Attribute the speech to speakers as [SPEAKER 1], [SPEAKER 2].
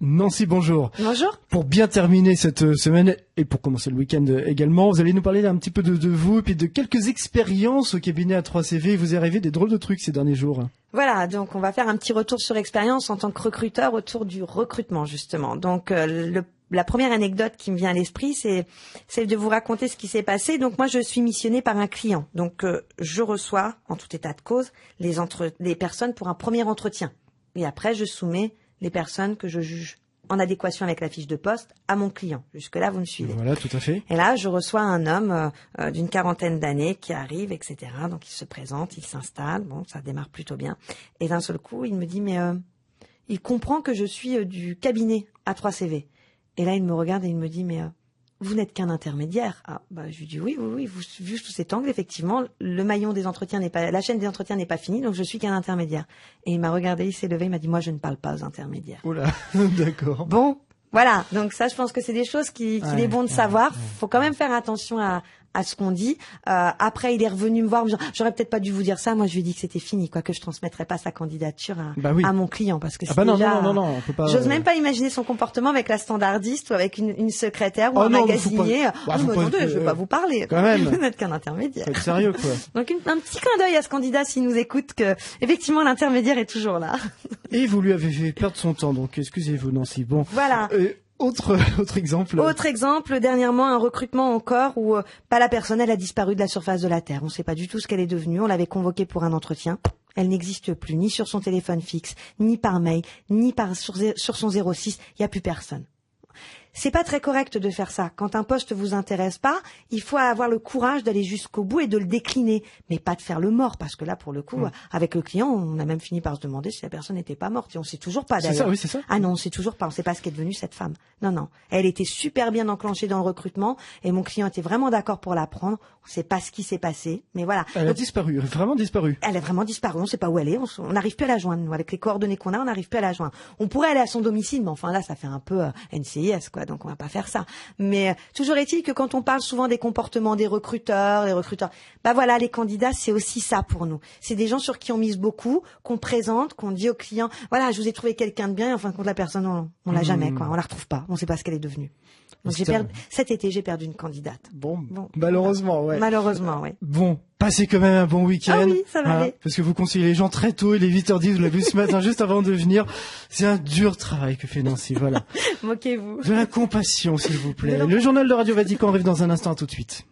[SPEAKER 1] Nancy, bonjour.
[SPEAKER 2] Bonjour.
[SPEAKER 1] Pour bien terminer cette semaine et pour commencer le week-end également, vous allez nous parler un petit peu de vous et puis de quelques expériences au cabinet A3CV. Il vous est arrivé des drôles de trucs ces derniers jours.
[SPEAKER 2] Voilà, donc on va faire un petit retour sur expérience en tant que recruteur autour du recrutement justement. Donc la première anecdote qui me vient à l'esprit, c'est celle de vous raconter ce qui s'est passé. Donc moi, je suis missionnée par un client. Donc je reçois, en tout état de cause, les personnes pour un premier entretien. Et après, je soumets les personnes que je juge en adéquation avec la fiche de poste à mon client. Jusque-là, vous me suivez.
[SPEAKER 1] Voilà, tout à fait.
[SPEAKER 2] Et là, je reçois un homme d'une quarantaine d'années qui arrive, etc. Donc il se présente, il s'installe. Bon, ça démarre plutôt bien. Et d'un seul coup, il me dit, mais il comprend que je suis du cabinet A3CV. Et là, il me regarde et il me dit, mais vous n'êtes qu'un intermédiaire. Ah, bah, je lui dis oui, vu sous cet angle, effectivement, le maillon des entretiens la chaîne des entretiens n'est pas finie, donc je suis qu'un intermédiaire. Et il m'a regardé, il s'est levé, il m'a dit, moi, je ne parle pas aux intermédiaires.
[SPEAKER 1] Oh là, d'accord.
[SPEAKER 2] Bon, voilà. Donc ça, je pense que c'est des choses qu'il est bon de savoir. Faut quand même faire attention à ce qu'on dit. Après, il est revenu me voir, me disant, j'aurais peut-être pas dû vous dire ça. Moi, je lui ai dit que c'était fini, quoi, que je transmettrais pas sa candidature à mon client, parce que c'est déjà.
[SPEAKER 1] Non, on peut pas.
[SPEAKER 2] J'ose même pas imaginer son comportement avec la standardiste ou avec une secrétaire ou un magasinier. Attendez, je vais pas vous parler.
[SPEAKER 1] Quand même.
[SPEAKER 2] Vous n'êtes qu'un intermédiaire.
[SPEAKER 1] Faut être sérieux, quoi.
[SPEAKER 2] Donc un petit clin d'œil à ce candidat s'il nous écoute, que effectivement l'intermédiaire est toujours là.
[SPEAKER 1] Et vous lui avez fait perdre son temps, donc excusez-vous, Nancy. Bon.
[SPEAKER 2] Voilà.
[SPEAKER 1] Autre exemple.
[SPEAKER 2] Autre exemple, dernièrement, un recrutement encore où la personne, elle a disparu de la surface de la Terre. On ne sait pas du tout ce qu'elle est devenue. On l'avait convoquée pour un entretien. Elle n'existe plus, ni sur son téléphone fixe, ni par mail, ni sur son 06. Il n'y a plus personne. C'est pas très correct de faire ça. Quand un poste vous intéresse pas, il faut avoir le courage d'aller jusqu'au bout et de le décliner, mais pas de faire le mort, parce que là, pour le coup, avec le client, on a même fini par se demander si la personne n'était pas morte. Et on sait toujours pas, d'ailleurs.
[SPEAKER 1] C'est ça, oui, c'est ça.
[SPEAKER 2] Ah non, on sait toujours pas. On sait pas ce qu'est devenue cette femme. Non. Elle était super bien enclenchée dans le recrutement et mon client était vraiment d'accord pour la prendre. On sait pas ce qui s'est passé, mais voilà.
[SPEAKER 1] Elle a disparu, vraiment disparu.
[SPEAKER 2] Elle a vraiment disparu. On sait pas où elle est. On n'arrive plus à la joindre. Nous, avec les coordonnées qu'on a, on n'arrive plus à la joindre. On pourrait aller à son domicile, mais enfin là, ça fait un peu NCIS, quoi. Donc on va pas faire ça. Mais toujours est-il que quand on parle souvent des comportements des recruteurs, voilà, les candidats, c'est aussi ça pour nous. C'est des gens sur qui on mise beaucoup, qu'on présente, qu'on dit aux clients, voilà, je vous ai trouvé quelqu'un de bien, et en fin de compte, la personne, on l'a jamais, quoi. On la retrouve pas. On sait pas ce qu'elle est devenue. Donc cet été, j'ai perdu une candidate.
[SPEAKER 1] Bon. Malheureusement, ouais.
[SPEAKER 2] Malheureusement, oui.
[SPEAKER 1] Bon, passez quand même un bon week-end.
[SPEAKER 2] Ah oui, ça va aller.
[SPEAKER 1] Parce que vous conseillez les gens très tôt, il est 8h10, vous l'avez vu ce matin, juste avant de venir. C'est un dur travail que fait Nancy, voilà.
[SPEAKER 2] Moquez-vous.
[SPEAKER 1] De la compassion, s'il vous plaît. Le journal de Radio Vatican arrive dans un instant, à tout de suite.